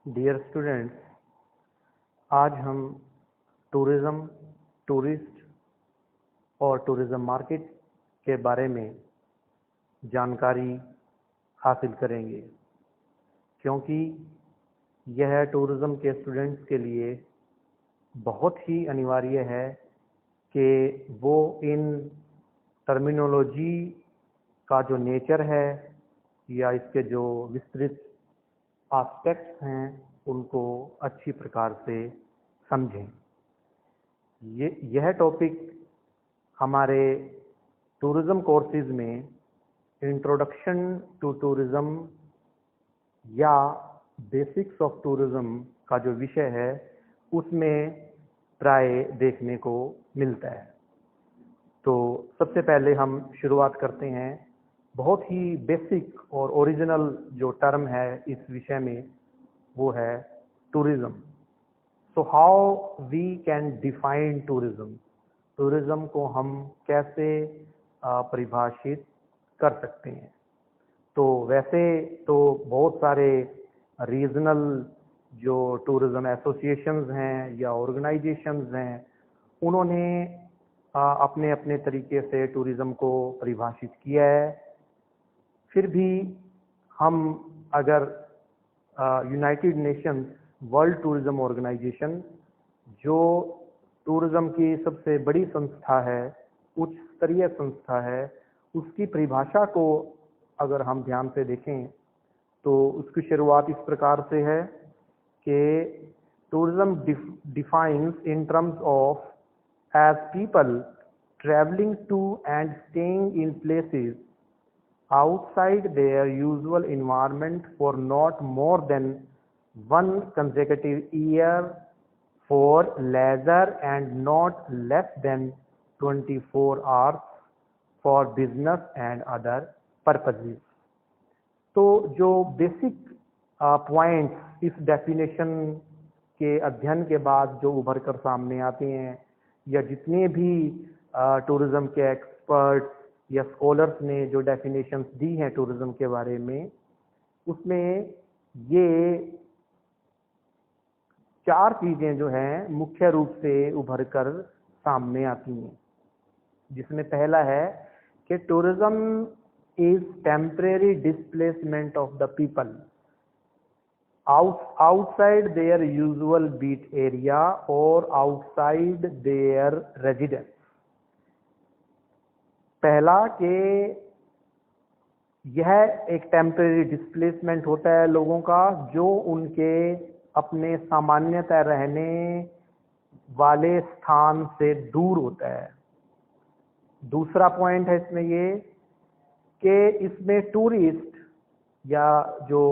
Dear students, आज हम tourism, tourist और टूरिज़्म मार्केट के बारे में जानकारी हासिल करेंगे, क्योंकि यह टूरिज़्म के स्टूडेंट्स के लिए बहुत ही अनिवार्य है कि वो इन टर्मिनोलॉजी का जो नेचर है या इसके जो विस्तृत एस्पेक्ट्स हैं उनको अच्छी प्रकार से समझें। यह टॉपिक हमारे टूरिज़्म कोर्सेज में इंट्रोडक्शन टू टूरिज़्म या बेसिक्स ऑफ टूरिज़्म का जो विषय है उसमें प्राय देखने को मिलता है। तो सबसे पहले हम शुरुआत करते हैं बहुत ही बेसिक और ओरिजिनल जो टर्म है इस विषय में, वो है tourism. So how we can define tourism, tourism को हम कैसे परिभाषित कर सकते हैं। तो वैसे तो बहुत सारे रीजनल जो टूरिज़्म एसोसिएशंस हैं या ऑर्गेनाइजेशंस हैं, उन्होंने अपने अपने तरीके से टूरिज़्म को परिभाषित किया है। फिर भी हम अगर United Nations World Tourism Organisation, जो टूरिज़्म की सबसे बड़ी संस्था है, उच्च स्तरीय संस्था है, उसकी परिभाषा को अगर हम ध्यान से देखें तो उसकी शुरुआत इस प्रकार से है कि tourism defines in terms of as people traveling to and staying in places outside their usual environment for not more than one consecutive year for leisure and not less than 24 hours for business and other purposes। तो जो basic points इस definition के अध्ययन के बाद जो उभर कर सामने आते हैं, या जितने भी टूरिज़्म के एक्सपर्ट्स या स्कॉलर्स ने जो डेफिनेशंस दी हैं टूरिज़्म के बारे में, उसमें ये चार चीज़ें जो हैं मुख्य रूप से उभर कर सामने आती हैं, जिसमें पहला है कि tourism is temporary displacement of the people outside their usual beat area or outside their residence। पहला कि यह एक टेम्परेरी डिस्प्लेसमेंट होता है लोगों का, जो उनके अपने सामान्यतः रहने वाले स्थान से दूर होता है। दूसरा पॉइंट है इसमें ये कि इसमें टूरिस्ट या जो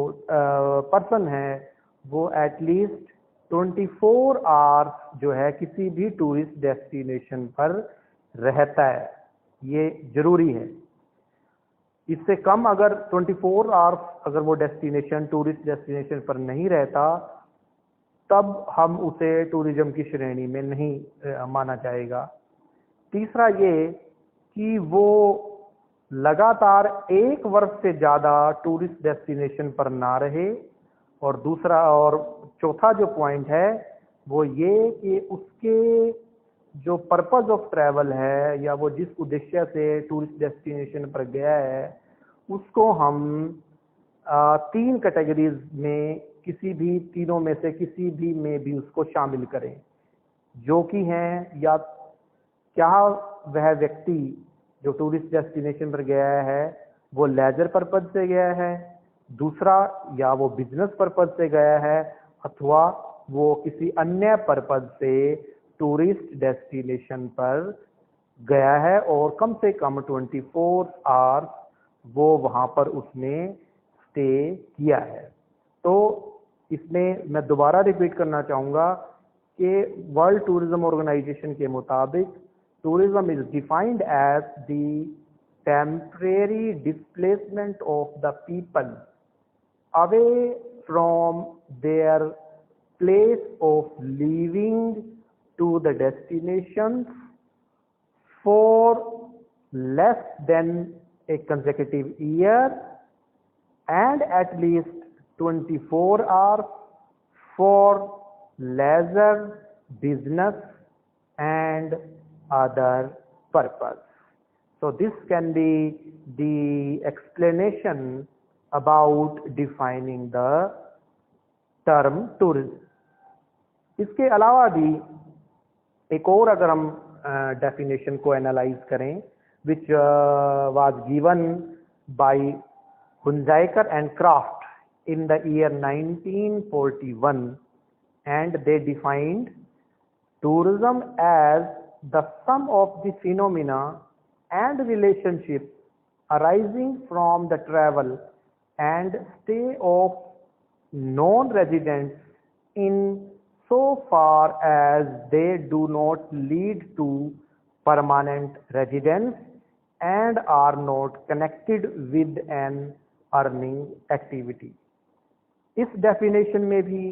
पर्सन है वो एटलीस्ट 24 आवर्स जो है किसी भी टूरिस्ट डेस्टिनेशन पर रहता है, ये जरूरी है। इससे कम अगर 24 आवर्स अगर वो डेस्टिनेशन टूरिस्ट डेस्टिनेशन पर नहीं रहता, तब हम उसे टूरिज्म की श्रेणी में नहीं माना जाएगा। तीसरा ये कि वो लगातार 1 वर्ष से ज़्यादा टूरिस्ट डेस्टिनेशन पर ना रहे। और दूसरा और चौथा जो पॉइंट है वो ये कि उसके जो पर्पस ऑफ ट्रैवल है या वो जिस उद्देश्य से टूरिस्ट डेस्टिनेशन पर गया है, उसको हम 3 कैटेगरीज में किसी भी तीनों में से किसी भी में भी उसको शामिल करें, जो कि हैं या क्या वह व्यक्ति जो टूरिस्ट डेस्टिनेशन पर गया है वो लेजर पर्पज से गया है, दूसरा या वो बिजनेस पर्पज से गया है, अथवा वो किसी अन्य पर्पज से टूरिस्ट डेस्टिनेशन पर गया है और कम से कम 24 आवर्स वो वहाँ पर उसने स्टे किया है। तो इसमें मैं दोबारा रिपीट करना चाहूँगा कि वर्ल्ड टूरिज्म ऑर्गेनाइजेशन के मुताबिक tourism is defined as the temporary displacement of the people away from their place of living to the destinations for less than a consecutive year and at least 24 hours for leisure, business and other purpose. So this can be the explanation about defining the term tourism. इसके अलावा भी एक और अगर हम definition को analyse करें, which was given by Hunziker and Kraft in the year 1941, and they defined tourism as the sum of the phenomena and relationships arising from the travel and stay of non-residents in so far as they do not lead to permanent residence and are not connected with an earning activity. इस definition में भी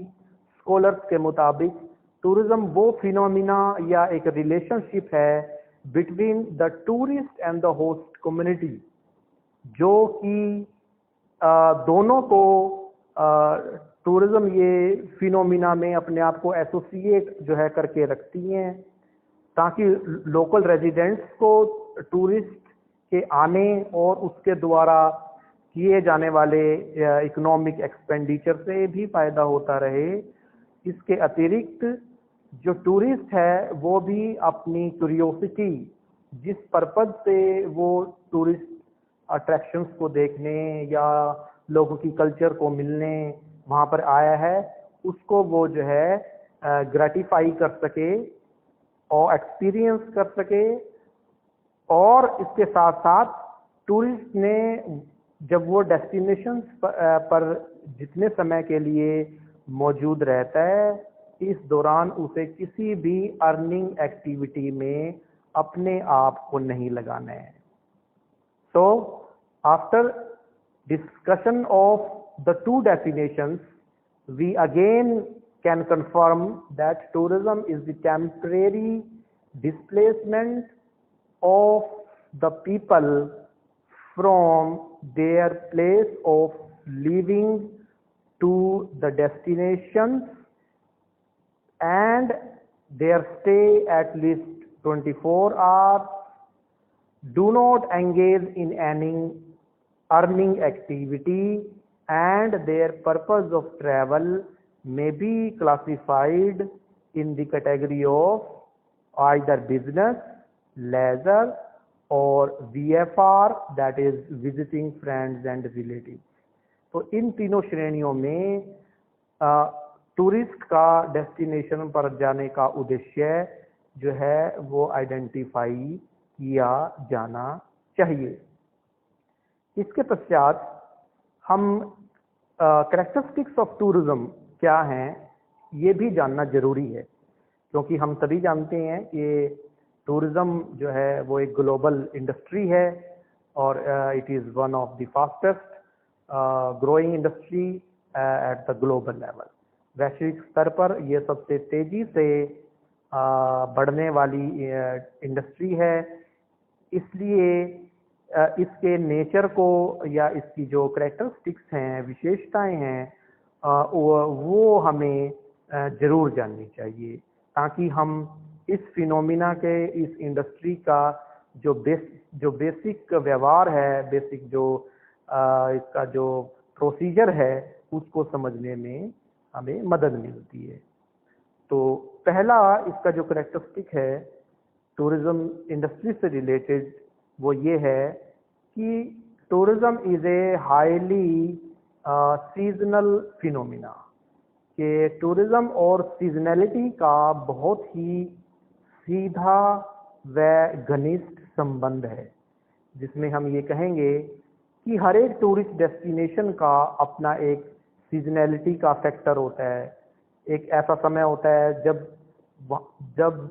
scholars के मुताबिक tourism वो phenomena या एक relationship है between the tourist and the host community, जो कि दोनों को टूरिज्म ये फिनोमिना में अपने आप को एसोसिएट जो है करके रखती हैं, ताकि लोकल रेजिडेंट्स को टूरिस्ट के आने और उसके द्वारा किए जाने वाले इकोनॉमिक एक्सपेंडिचर से भी फायदा होता रहे। इसके अतिरिक्त जो टूरिस्ट है वो भी अपनी क्यूरियोसिटी, जिस पर्पज से वो टूरिस्ट अट्रैक्शंस को देखने या लोगों की कल्चर को मिलने वहाँ पर आया है, उसको वो जो है ग्रेटिफाई कर सके और एक्सपीरियंस कर सके। और इसके साथ साथ टूरिस्ट ने जब वो डेस्टिनेशन पर जितने समय के लिए मौजूद रहता है, इस दौरान उसे किसी भी अर्निंग एक्टिविटी में अपने आप को नहीं लगाना है। So after discussion of the two definitions, we again can confirm that tourism is the temporary displacement of the people from their place of living to the destinations, and their stay at least 24 hours, do not engage in any earning activity, and their purpose of travel may be classified in the category of either business, leisure और VFR, that is visiting friends and relatives. तो इन तीनों श्रेणियों में tourist का destination पर जाने का उद्देश्य जो है वो आइडेंटिफाई किया जाना चाहिए। इसके पश्चात हम कैरेक्टरिस्टिक्स ऑफ टूरिज्म क्या हैं ये भी जानना जरूरी है, क्योंकि हम सभी जानते हैं कि टूरिज्म जो है वो एक ग्लोबल इंडस्ट्री है और it is one of the fastest growing industry at the global level. वैश्विक स्तर पर यह सबसे तेजी से बढ़ने वाली इंडस्ट्री है। इसलिए इसके नेचर को या इसकी जो कैरेक्टरिस्टिक्स हैं, विशेषताएं हैं, वो हमें ज़रूर जाननी चाहिए, ताकि हम इस फिनोमिना के, इस इंडस्ट्री का जो बेसिक व्यवहार है, बेसिक जो इसका जो प्रोसीजर है, उसको समझने में हमें मदद मिलती है। तो पहला इसका जो कैरेक्टरिस्टिक है टूरिज्म इंडस्ट्री से रिलेटेड, वो ये है कि tourism is a highly seasonal phenomena, कि टूरिज्म और सीजनैलिटी का बहुत ही सीधा व घनिष्ठ संबंध है, जिसमें हम ये कहेंगे कि हर एक टूरिस्ट डेस्टिनेशन का अपना एक सीजनैलिटी का फैक्टर होता है। एक ऐसा समय होता है जब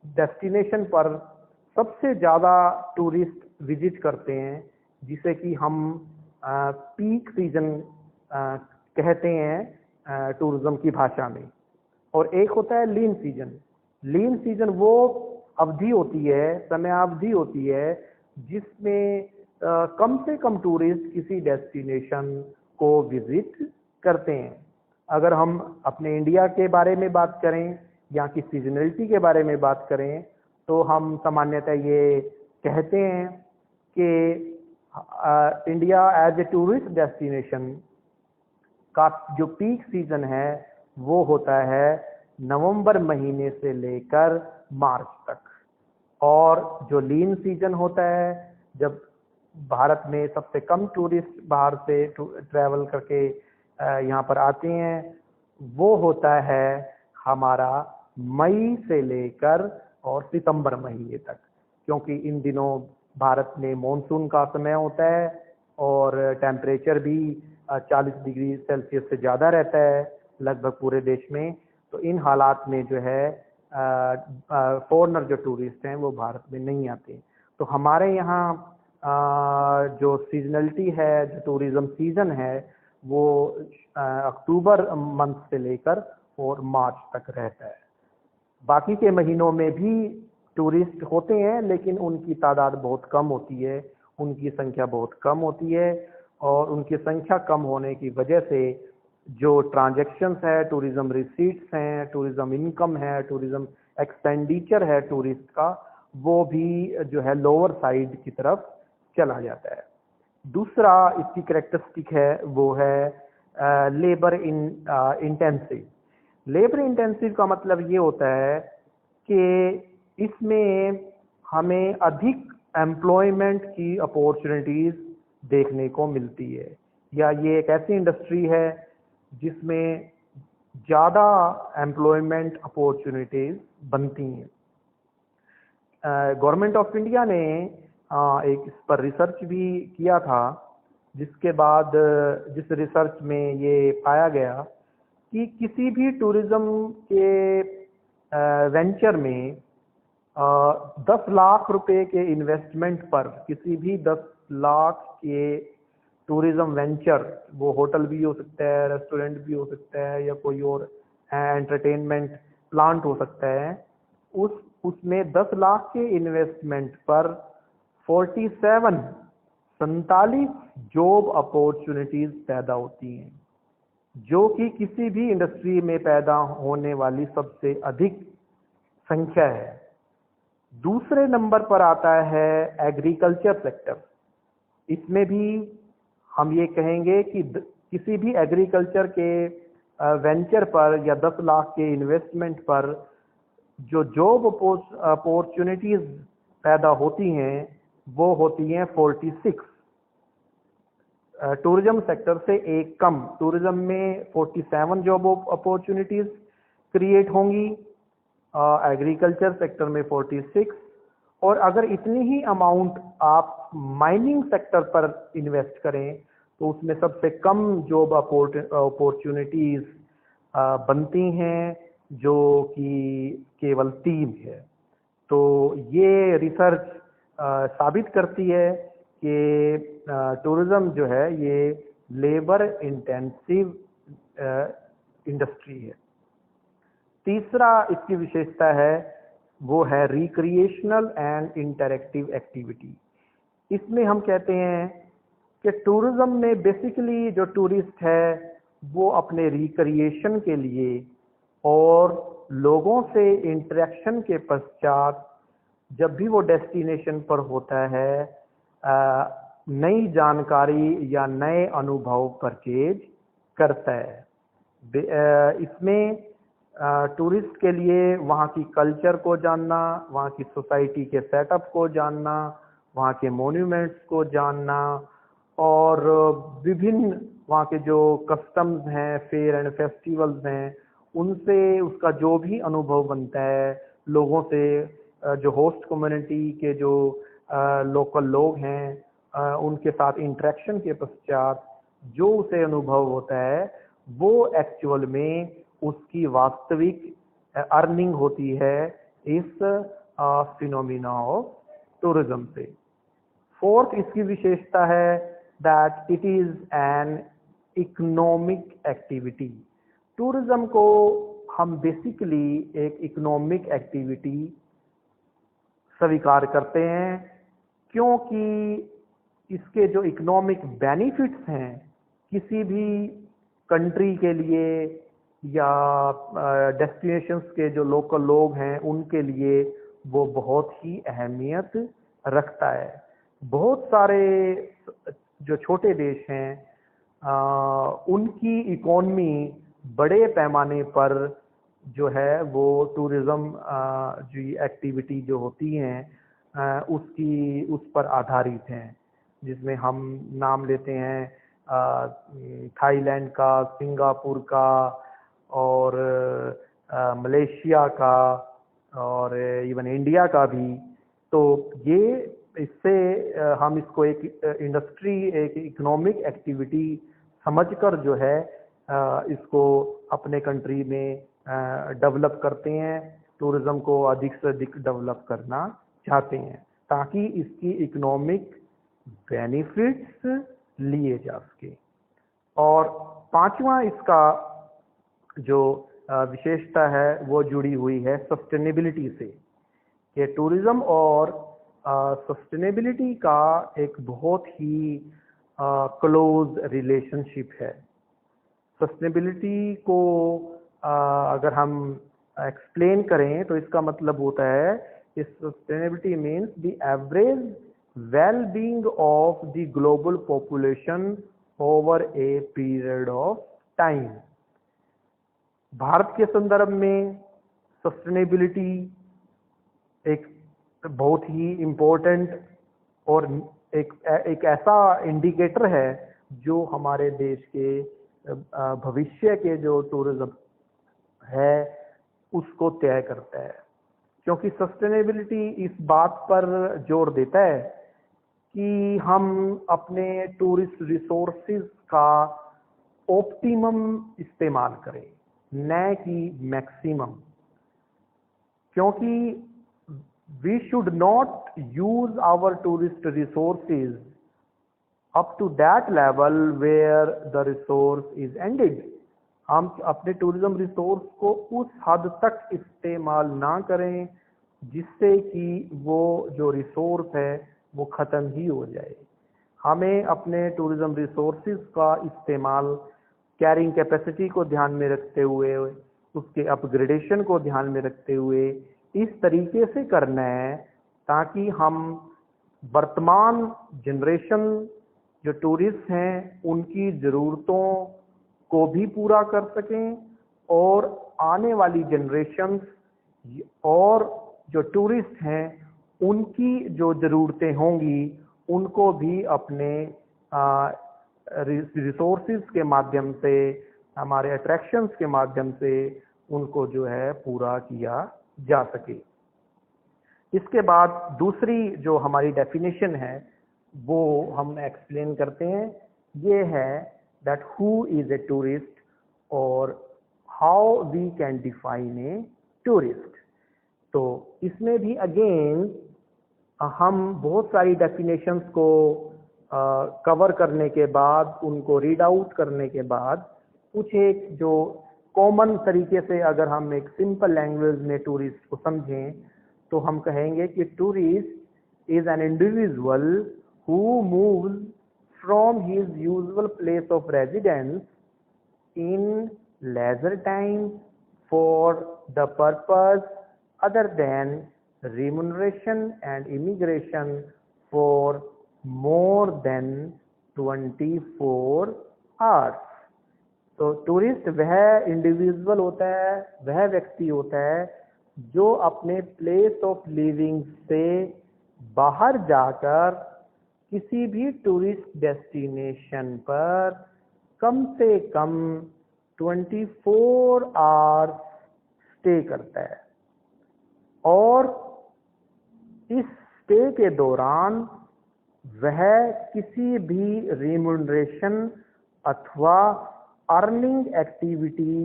डेस्टिनेशन पर सबसे ज़्यादा टूरिस्ट विजिट करते हैं, जिसे कि हम पीक सीजन कहते हैं टूरिज्म की भाषा में। और एक होता है लीन सीजन। लीन सीजन वो अवधि होती है, समय अवधि होती है, जिसमें कम से कम टूरिस्ट किसी डेस्टिनेशन को विजिट करते हैं। अगर हम अपने इंडिया के बारे में बात करें, यहाँ की सीजनलिटी के बारे में बात करें, तो हम सामान्यतः ये कहते हैं कि India as a tourist destination का जो पीक सीजन है वो होता है नवंबर महीने से लेकर मार्च तक, और जो लीन सीजन होता है, जब भारत में सबसे कम टूरिस्ट बाहर से ट्रैवल करके यहाँ पर आते हैं, वो होता है हमारा मई से लेकर और सितंबर महीने तक, क्योंकि इन दिनों भारत में मॉनसून का समय होता है और टेम्परेचर भी 40 डिग्री सेल्सियस से ज़्यादा रहता है लगभग पूरे देश में। तो इन हालात में जो है फॉरेनर जो टूरिस्ट हैं वो भारत में नहीं आते। तो हमारे यहाँ जो सीजनलिटी है, जो टूरिज़्म सीज़न है, वो अक्टूबर मंथ से लेकर और मार्च तक रहता है। बाकी के महीनों में भी टूरिस्ट होते हैं, लेकिन उनकी तादाद बहुत कम होती है, उनकी संख्या बहुत कम होती है, और उनकी संख्या कम होने की वजह से जो ट्रांजैक्शंस है, टूरिज़्म रिसीट्स हैं, टूरिज़्म इनकम है, टूरिज़्म एक्सपेंडिचर है टूरिस्ट का, वो भी जो है लोअर साइड की तरफ चला जाता है। दूसरा इसकी कैरेक्टरिस्टिक है वो है लेबर इंटेंसिव। लेबर इंटेंसिव का मतलब ये होता है कि इसमें हमें अधिक एम्प्लॉयमेंट की अपॉर्चुनिटीज़ देखने को मिलती है, या ये एक ऐसी इंडस्ट्री है जिसमें ज़्यादा एम्प्लॉयमेंट अपॉर्चुनिटीज़ बनती हैं। गवर्नमेंट ऑफ इंडिया ने एक इस पर रिसर्च भी किया था, जिसके बाद जिस रिसर्च में ये पाया गया कि किसी भी टूरिज़्म के वेंचर में 10 लाख रुपए के इन्वेस्टमेंट पर, किसी भी 10 लाख के टूरिज़्म वेंचर, वो होटल भी हो सकता है, रेस्टोरेंट भी हो सकता है, या कोई और एंटरटेनमेंट प्लांट हो सकता है, उसमें 10 लाख के इन्वेस्टमेंट पर 47 जॉब अपॉर्चुनिटीज़ पैदा होती हैं, जो कि किसी भी इंडस्ट्री में पैदा होने वाली सबसे अधिक संख्या है। दूसरे नंबर पर आता है एग्रीकल्चर सेक्टर। इसमें भी हम ये कहेंगे कि किसी भी एग्रीकल्चर के वेंचर पर या 10 लाख के इन्वेस्टमेंट पर जो जॉब अपॉर्चुनिटीज़ पैदा होती हैं वो होती हैं 46। टूरिज्म सेक्टर से एक कम, टूरिज्म में 47 जॉब अपॉर्चुनिटीज़ क्रिएट होंगी, एग्रीकल्चर सेक्टर में 46, और अगर इतनी ही अमाउंट आप माइनिंग सेक्टर पर इन्वेस्ट करें तो उसमें सबसे कम जॉब अपॉर्चुनिटीज़ बनती हैं, जो कि केवल 3 है। तो ये रिसर्च साबित करती है कि टूरिज़्म जो है ये लेबर इंटेंसिव इंडस्ट्री है। तीसरा इसकी विशेषता है वो है रिक्रिएशनल एंड इंटरैक्टिव एक्टिविटी। इसमें हम कहते हैं कि टूरिज़्म में बेसिकली जो टूरिस्ट है वो अपने रिक्रिएशन के लिए और लोगों से इंटरेक्शन के पश्चात जब भी वो डेस्टिनेशन पर होता है नई जानकारी या नए अनुभव परचेज करता है। इसमें टूरिस्ट के लिए वहाँ की कल्चर को जानना, वहाँ की सोसाइटी के सेटअप को जानना, वहाँ के मॉन्यूमेंट्स को जानना, और विभिन्न वहाँ के जो कस्टम्स हैं, फेयर एंड फेस्टिवल्स हैं, उनसे उसका जो भी अनुभव बनता है, लोगों से जो होस्ट कम्युनिटी के जो लोकल लोग हैं उनके साथ इंटरेक्शन के पश्चात जो उसे अनुभव होता है वो एक्चुअल में उसकी वास्तविक अर्निंग होती है इस फिनोमिना ऑफ टूरिज्म से। फोर्थ इसकी विशेषता है that it is an economic activity. Tourism को हम बेसिकली एक इकोनॉमिक एक्टिविटी स्वीकार करते हैं, क्योंकि इसके जो इकोनॉमिक बेनिफिट्स हैं किसी भी कंट्री के लिए या डेस्टिनेशंस के जो लोकल लोग हैं उनके लिए वो बहुत ही अहमियत रखता है। बहुत सारे जो छोटे देश हैं उनकी इकोनमी बड़े पैमाने पर जो है वो टूरिज्म जो एक्टिविटी जो होती हैं उस पर आधारित हैं, जिसमें हम नाम लेते हैं थाईलैंड का, सिंगापुर का और मलेशिया का और इवन इंडिया का भी। तो ये इससे हम इसको एक इंडस्ट्री, एक इकोनॉमिक एक्टिविटी समझकर जो है इसको अपने कंट्री में डेवलप करते हैं, टूरिज्म को अधिक से अधिक डेवलप करना चाहते हैं ताकि इसकी इकोनॉमिक बेनिफिट्स लिए जा सके। और पांचवा इसका जो विशेषता है वो जुड़ी हुई है सस्टेनेबिलिटी से, कि टूरिज्म और सस्टेनेबिलिटी का एक बहुत ही क्लोज रिलेशनशिप है। सस्टेनेबिलिटी को अगर हम एक्सप्लेन करें तो इसका मतलब होता है कि sustainability means the average well-being of the global population over a period of time. Bharat के संदर्भ में सस्टेनेबिलिटी एक बहुत ही इम्पोर्टेंट और एक ऐसा इंडिकेटर है जो हमारे देश के भविष्य के जो टूरिज्म है उसको तय करता है, क्योंकि सस्टेनेबिलिटी इस बात पर जोर देता है कि हम अपने टूरिस्ट रिसोर्सेज का ऑप्टिमम इस्तेमाल करें, न कि मैक्सिमम। क्योंकि we should not use our tourist resources up to that level where the resource is ended। हम अपने टूरिज्म रिसोर्स को उस हद तक इस्तेमाल ना करें जिससे कि वो जो रिसोर्स है वो ख़त्म ही हो जाए। हमें अपने टूरिज्म रिसोर्सेज का इस्तेमाल कैरिंग कैपेसिटी को ध्यान में रखते हुए, उसके अपग्रेडेशन को ध्यान में रखते हुए इस तरीके से करना है ताकि हम वर्तमान जनरेशन जो टूरिस्ट हैं उनकी ज़रूरतों को भी पूरा कर सकें और आने वाली जनरेशन्स और जो टूरिस्ट हैं उनकी जो ज़रूरतें होंगी उनको भी अपने रिसोर्सेज के माध्यम से, हमारे अट्रैक्शंस के माध्यम से उनको जो है पूरा किया जा सके। इसके बाद दूसरी जो हमारी डेफिनेशन है वो हम एक्सप्लेन करते हैं, ये है that who is a tourist और how we can define a tourist. तो इसमें भी अगेन हम बहुत सारी डेफिनेशंस को कवर करने के बाद, उनको रीड आउट करने के बाद कुछ एक जो कॉमन तरीके से अगर हम एक सिंपल लैंग्वेज में टूरिस्ट को समझें तो हम कहेंगे कि tourist is an individual who moves from his usual place of residence in leisure time for the purpose other than remuneration and immigration for more than 24 hours। तो टूरिस्ट वह individual होता है, वह व्यक्ति होता है जो अपने प्लेस ऑफ लिविंग से बाहर जाकर किसी भी टूरिस्ट डेस्टिनेशन पर कम से कम 24 आवर्स स्टे करता है और इस स्टे के दौरान वह किसी भी रिम्यूनरेशन अथवा अर्निंग एक्टिविटी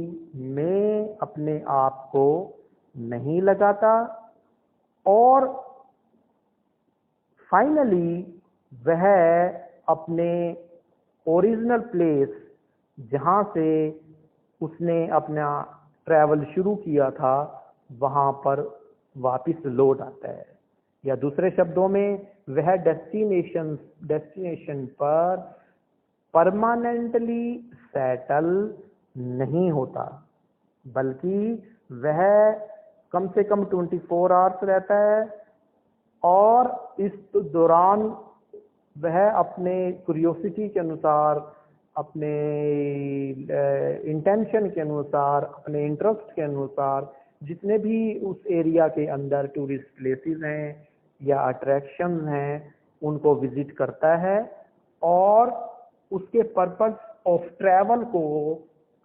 में अपने आप को नहीं लगाता और फाइनली वह अपने ओरिजिनल प्लेस जहाँ से उसने अपना ट्रैवल शुरू किया था वहाँ पर वापस लौट आता है, या दूसरे शब्दों में वह डेस्टिनेशन पर परमानेंटली सेटल नहीं होता, बल्कि वह कम से कम 24 आवर्स रहता है और इस दौरान वह अपने क्यूरियोसिटी के अनुसार, अपने इंटेंशन के अनुसार, अपने इंटरेस्ट के अनुसार जितने भी उस एरिया के अंदर टूरिस्ट प्लेसेस हैं या अट्रैक्शंस हैं उनको विजिट करता है और उसके पर्पस ऑफ ट्रैवल को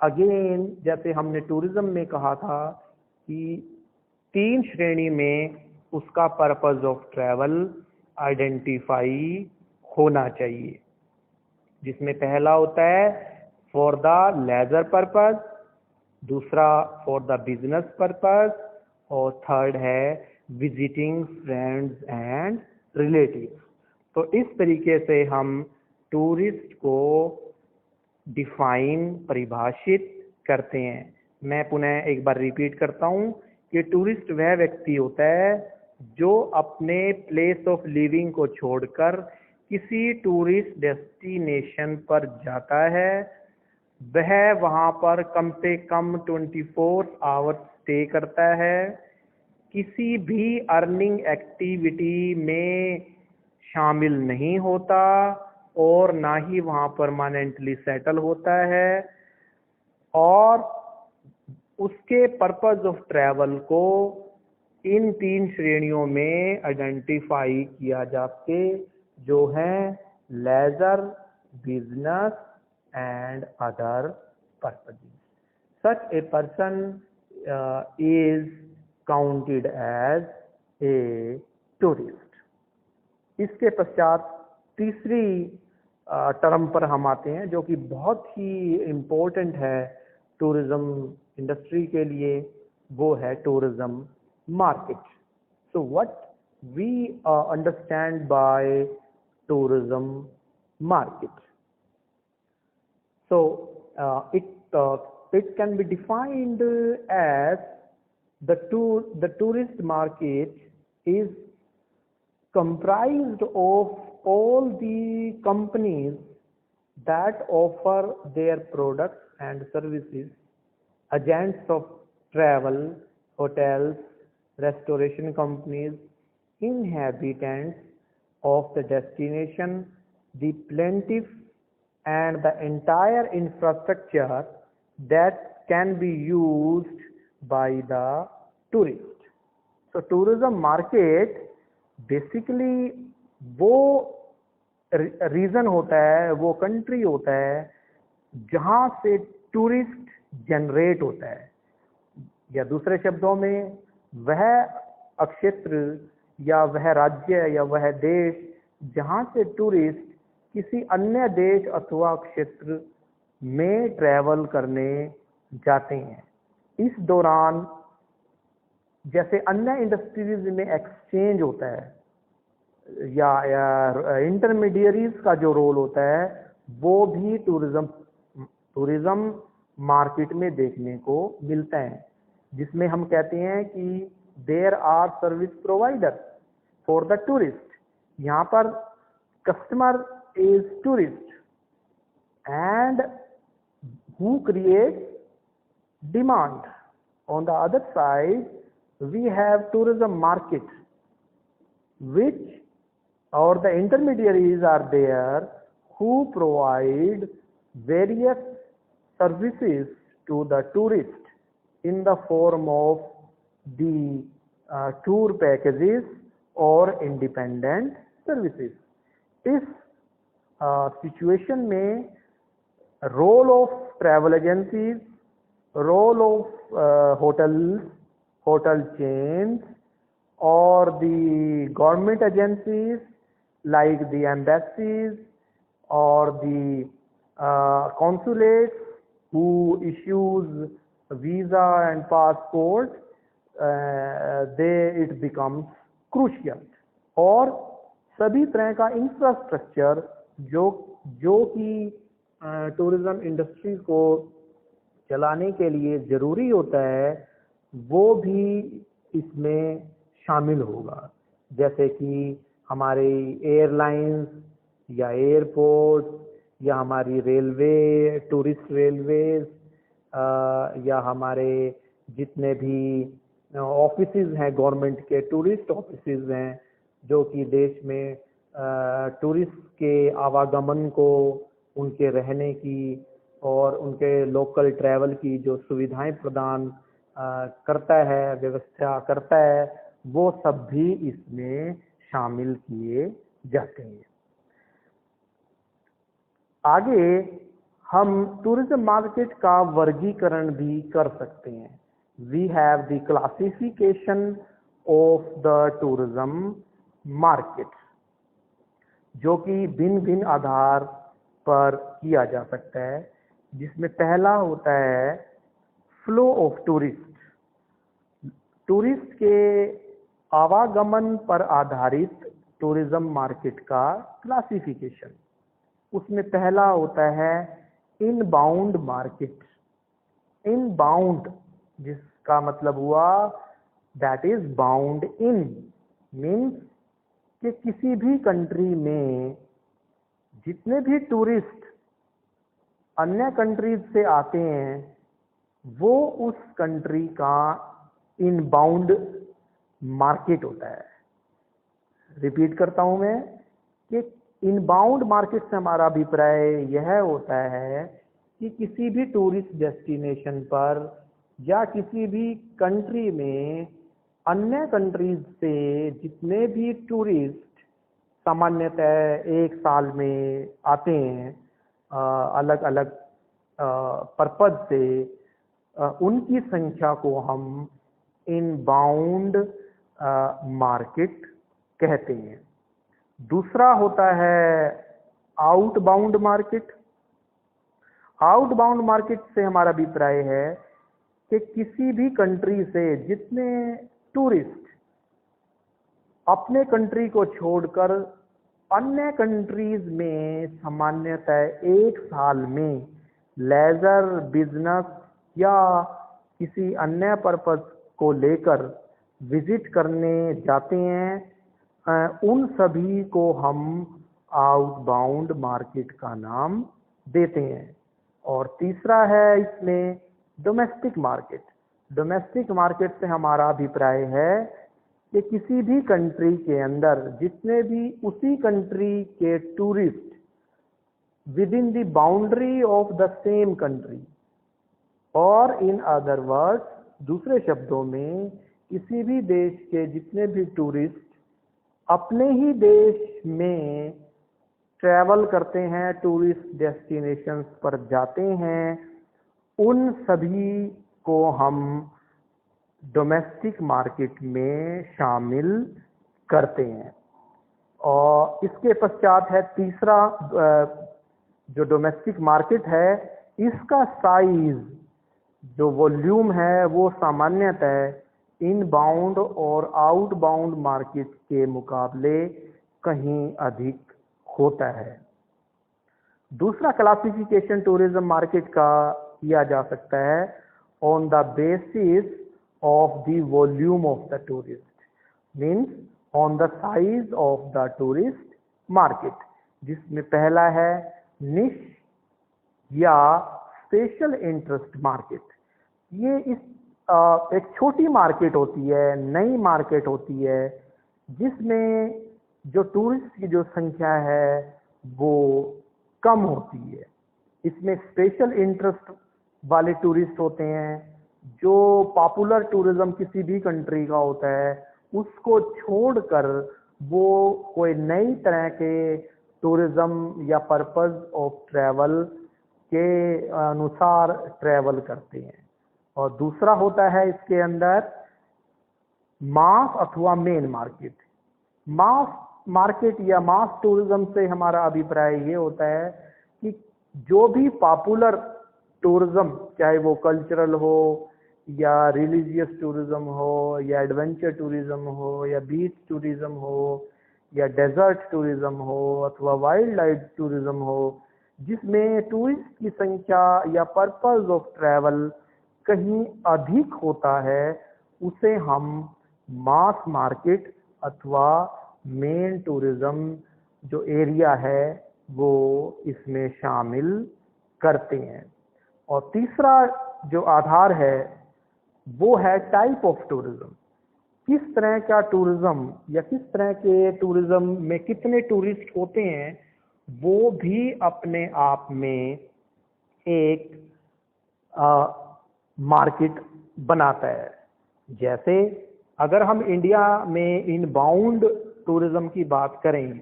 अगेन, जैसे हमने टूरिज्म में कहा था कि 3 श्रेणी में उसका पर्पस ऑफ ट्रैवल आइडेंटिफाई होना चाहिए, जिसमें पहला होता है फॉर द लेजर पर्पस, दूसरा फॉर द बिजनेस पर्पस और थर्ड है विजिटिंग फ्रेंड्स एंड रिलेटिव्स। तो इस तरीके से हम टूरिस्ट को डिफाइन, परिभाषित करते हैं। मैं पुनः एक बार रिपीट करता हूं कि टूरिस्ट वह व्यक्ति होता है जो अपने प्लेस ऑफ लिविंग को छोड़कर किसी टूरिस्ट डेस्टिनेशन पर जाता है। वह वहां पर कम से कम 24 आवर्स स्टे करता है, किसी भी अर्निंग एक्टिविटी में शामिल नहीं होता और ना ही वहां परमानेंटली सेटल होता है, और उसके पर्पस ऑफ ट्रैवल को इन 3 श्रेणियों में आइडेंटिफाई किया जाते, जो हैं leisure, business and other purposes. Such a person is counted as a tourist. इसके पश्चात तीसरी टर्म पर हम आते हैं जो कि बहुत ही इम्पोर्टेंट है टूरिज्म इंडस्ट्री के लिए, वो है tourism market. So what we understand by tourism market? So it can be defined as the tourist market is comprised of all the companies that offer their products and services, agents of travel, hotels, restoration companies, inhabitants of the destination, the plaintiff and the entire infrastructure that can be used by the tourist. So tourism market basically वो reason होता है, वो country होता है जहां से tourist generate होता है, या दूसरे शब्दों में वह क्षेत्र या वह राज्य या वह देश जहां से टूरिस्ट किसी अन्य देश अथवा क्षेत्र में ट्रैवल करने जाते हैं। इस दौरान जैसे अन्य इंडस्ट्रीज में एक्सचेंज होता है या इंटरमीडियरीज का जो रोल होता है, वो भी टूरिज्म मार्केट में देखने को मिलता है, जिसमें हम कहते हैं कि there are service provider for the tourist. यहाँ पर customer is tourist and who creates demand. On the other side, we have tourism market, which or the intermediaries are there who provide various services to the tourist in the form of the tour packages or independent services. इस situation में role of travel agencies, role of hotel chains और the government agencies like the embassies और the consulates who issues visa and passport, it becomes crucial. और सभी तरह का infrastructure जो कि टूरिज्म इंडस्ट्री को चलाने के लिए ज़रूरी होता है, वो भी इसमें शामिल होगा। जैसे कि हमारे एयरलाइंस या एयरपोर्ट या हमारी रेलवे, टूरिस्ट रेलवेज, या हमारे जितने भी ऑफिसेज हैं गवर्नमेंट के, टूरिस्ट ऑफिसेज हैं जो कि देश में टूरिस्ट के आवागमन को, उनके रहने की और उनके लोकल ट्रैवल की जो सुविधाएं प्रदान करता है, व्यवस्था करता है, वो सब भी इसमें शामिल किए जाते हैं। आगे हम टूरिज्म मार्केट का वर्गीकरण भी कर सकते हैं। We have the classification of the tourism market, जो कि भिन्न भिन्न आधार पर किया जा सकता है, जिसमें पहला होता है फ्लो ऑफ टूरिस्ट। टूरिस्ट के आवागमन पर आधारित टूरिज्म मार्केट का क्लासिफिकेशन। उसमें पहला होता है इनबाउंड मार्केट। इनबाउंड जिसका मतलब हुआ that is bound in, means कि किसी भी कंट्री में जितने भी टूरिस्ट अन्य कंट्रीज से आते हैं वो उस कंट्री का इनबाउंड मार्केट होता है। रिपीट करता हूं मैं कि इनबाउंड मार्केट से हमारा अभिप्राय यह होता है कि किसी भी टूरिस्ट डेस्टिनेशन पर या किसी भी कंट्री में अन्य कंट्रीज से जितने भी टूरिस्ट सामान्यतः एक साल में आते हैं अलग अलग पर्पज से, उनकी संख्या को हम इनबाउंड मार्केट कहते हैं। दूसरा होता है आउटबाउंड मार्केट। आउटबाउंड मार्केट से हमारा अभिप्राय है कि किसी भी कंट्री से जितने टूरिस्ट अपने कंट्री को छोड़कर अन्य कंट्रीज में सामान्यतः एक साल में लेजर, बिजनेस या किसी अन्य पर्पस को लेकर विजिट करने जाते हैं, उन सभी को हम आउटबाउंड मार्केट का नाम देते हैं। और तीसरा है इसमें डोमेस्टिक मार्केट। डोमेस्टिक मार्केट से हमारा अभिप्राय है कि किसी भी कंट्री के अंदर जितने भी उसी कंट्री के tourist with in the boundary of the same country, और इन अदर वर्ड्स, दूसरे शब्दों में किसी भी देश के जितने भी टूरिस्ट अपने ही देश में ट्रैवल करते हैं, टूरिस्ट डेस्टिनेशंस पर जाते हैं, उन सभी को हम डोमेस्टिक मार्केट में शामिल करते हैं। और इसके पश्चात है तीसरा जो डोमेस्टिक मार्केट है, इसका साइज जो वॉल्यूम है वो सामान्यतः इनबाउंड और आउटबाउंड मार्केट के मुकाबले कहीं अधिक होता है। दूसरा क्लासिफिकेशन टूरिज्म मार्केट का किया जा सकता है on the basis of the volume of the tourist, means on the size of the tourist market, जिसमें पहला है निश या स्पेशल इंटरेस्ट मार्केट। ये एक छोटी मार्केट होती है, नई मार्केट होती है, जिसमें जो टूरिस्ट की जो संख्या है वो कम होती है। इसमें स्पेशल इंटरेस्ट वाले टूरिस्ट होते हैं, जो पॉपुलर टूरिज्म किसी भी कंट्री का होता है उसको छोड़कर वो कोई नई तरह के टूरिज्म या पर्पस ऑफ ट्रैवल के अनुसार ट्रैवल करते हैं। और दूसरा होता है इसके अंदर मास अथवा मेन मार्केट। मास मार्केट या मास टूरिज्म से हमारा अभिप्राय ये होता है कि जो भी पॉपुलर टूरिज्म, चाहे वो कल्चरल हो या रिलीजियस टूरिज्म हो या एडवेंचर टूरिज्म हो या बीच टूरिज्म हो या डेजर्ट टूरिज्म हो अथवा वाइल्ड लाइफ टूरिज्म हो, जिसमें टूरिस्ट की संख्या या पर्पस ऑफ ट्रैवल कहीं अधिक होता है, उसे हम मास मार्केट अथवा मेन टूरिज्म जो एरिया है वो इसमें शामिल करते हैं। और तीसरा जो आधार है वो है टाइप ऑफ टूरिज्म। किस तरह का टूरिज्म या किस तरह के टूरिज्म में कितने टूरिस्ट होते हैं, वो भी अपने आप में एक मार्केट बनाता है। जैसे अगर हम इंडिया में इनबाउंड टूरिज्म की बात करें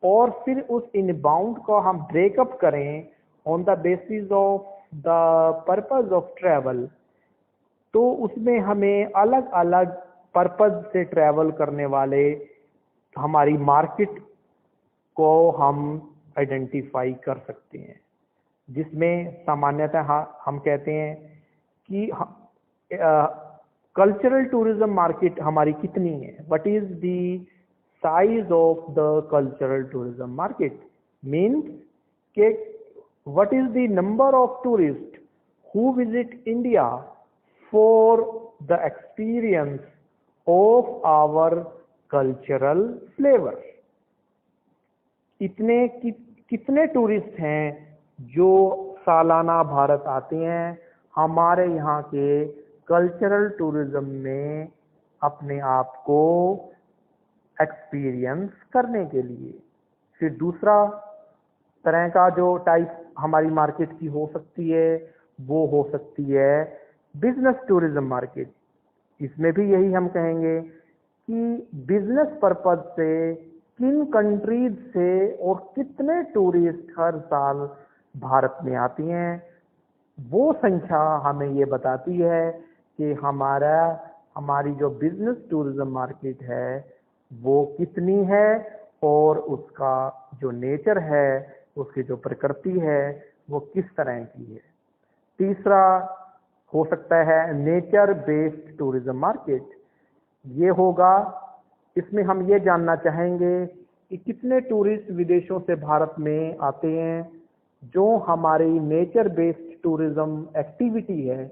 और फिर उस इनबाउंड को हम ब्रेकअप करें on the basis of the purpose of travel, तो उसमें हमें अलग अलग पर्पस से ट्रैवल करने वाले हमारी मार्केट को हम आइडेंटिफाई कर सकते हैं, जिसमें सामान्यतः हम कहते हैं कि कल्चरल टूरिज्म मार्केट हमारी कितनी है, what is the size of the cultural tourism market, means के what is the number of tourist who visit India for the experience of our cultural flavour. कितने टूरिस्ट हैं जो सालाना भारत आते हैं हमारे यहाँ के कल्चरल टूरिज्म में अपने आप को एक्सपीरियंस करने के लिए। फिर दूसरा तरह का जो टाइप हमारी मार्केट की हो सकती है वो हो सकती है बिजनेस टूरिज्म मार्केट। इसमें भी यही हम कहेंगे कि बिजनेस पर्पज से किन कंट्रीज से और कितने टूरिस्ट हर साल भारत में आती हैं, वो संख्या हमें ये बताती है कि हमारी जो बिजनेस टूरिज्म मार्केट है वो कितनी है और उसका जो नेचर है, उसकी जो प्रकृति है वो किस तरह की है। तीसरा हो सकता है नेचर बेस्ड टूरिज्म मार्केट। ये होगा, इसमें हम ये जानना चाहेंगे कि कितने टूरिस्ट विदेशों से भारत में आते हैं जो हमारी नेचर बेस्ड टूरिज्म एक्टिविटी है,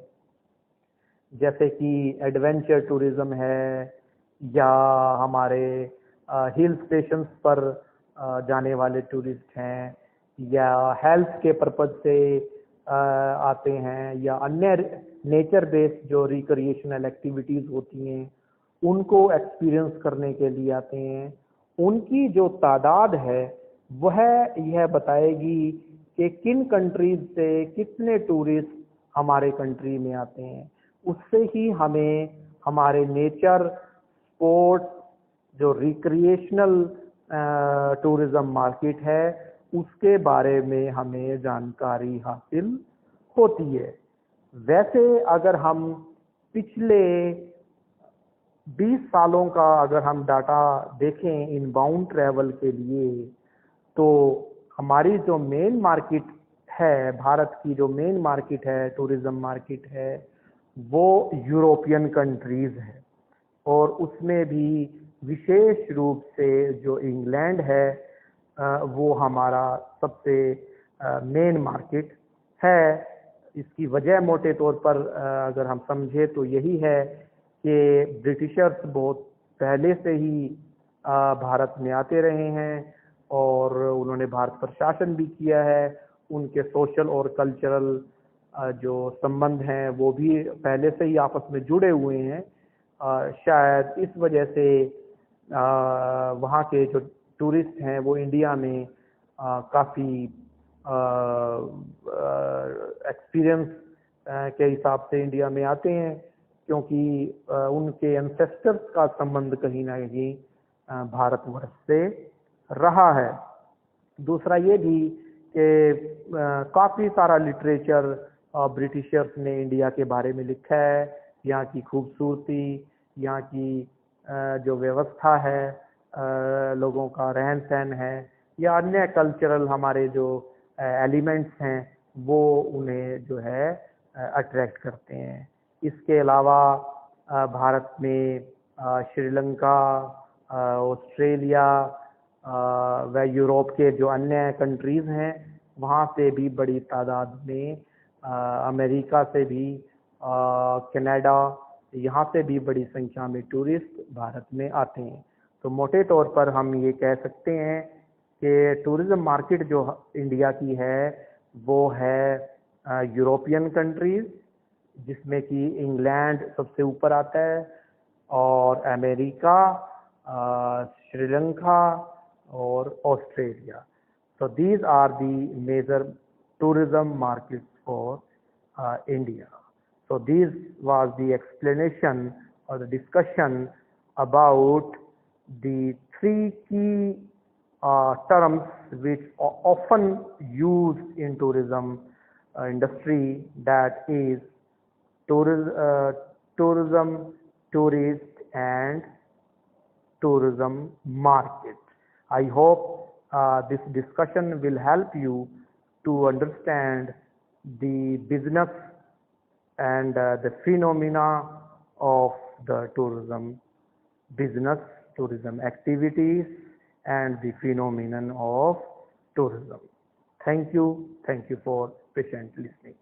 जैसे कि एडवेंचर टूरिज्म है या हमारे हिल स्टेशंस पर जाने वाले टूरिस्ट हैं या हेल्थ के पर्पज से आते हैं या अन्य नेचर बेस्ड जो रिक्रिएशनल एक्टिविटीज़ होती हैं उनको एक्सपीरियंस करने के लिए आते हैं। उनकी जो तादाद है वह यह बताएगी कि किन कंट्रीज से कितने टूरिस्ट हमारे कंट्री में आते हैं। उससे ही हमें हमारे नेचर, स्पोर्ट्स, जो रिक्रिएशनल टूरिज्म मार्केट है उसके बारे में हमें जानकारी हासिल होती है। वैसे अगर हम पिछले 20 सालों का अगर हम डाटा देखें इनबाउंड ट्रैवल के लिए, तो हमारी जो मेन मार्केट है, भारत की जो मेन मार्केट है, टूरिज्म मार्केट है, वो यूरोपियन कंट्रीज़ है। और उसमें भी विशेष रूप से जो इंग्लैंड है वो हमारा सबसे मेन मार्केट है। इसकी वजह मोटे तौर पर अगर हम समझे तो यही है कि ब्रिटिशर्स बहुत पहले से ही भारत में आते रहे हैं और उन्होंने भारत पर शासन भी किया है। उनके सोशल और कल्चरल जो संबंध हैं वो भी पहले से ही आपस में जुड़े हुए हैं। शायद इस वजह से वहाँ के जो टूरिस्ट हैं वो इंडिया में काफ़ी एक्सपीरियंस के हिसाब से इंडिया में आते हैं, क्योंकि उनके एंसेस्टर्स का संबंध कहीं ना कहीं भारतवर्ष से रहा है। दूसरा ये भी कि काफ़ी सारा लिटरेचर ब्रिटिशर्स ने इंडिया के बारे में लिखा है, यहाँ की खूबसूरती, यहाँ की जो व्यवस्था है, लोगों का रहन सहन है या अन्य कल्चरल हमारे जो एलिमेंट्स हैं वो उन्हें जो है अट्रैक्ट करते हैं। इसके अलावा भारत में श्रीलंका, ऑस्ट्रेलिया व यूरोप के जो अन्य कंट्रीज़ हैं वहाँ से भी बड़ी तादाद में, अमेरिका से भी, कनाडा, यहाँ से भी बड़ी संख्या में टूरिस्ट भारत में आते हैं। तो मोटे तौर पर हम ये कह सकते हैं कि टूरिज़्म मार्केट जो इंडिया की है वो है यूरोपियन कंट्रीज़, जिसमें कि इंग्लैंड सबसे ऊपर आता है, और अमेरिका, श्रीलंका और Australia. So these are the major tourism markets for India. So this was the explanation or the discussion about the three key terms which are often used in tourism industry, that is tourism, tourist and tourism market. I hope this discussion will help you to understand the business and the phenomena of the tourism business, tourism activities and the phenomenon of tourism. Thank you for patient listening.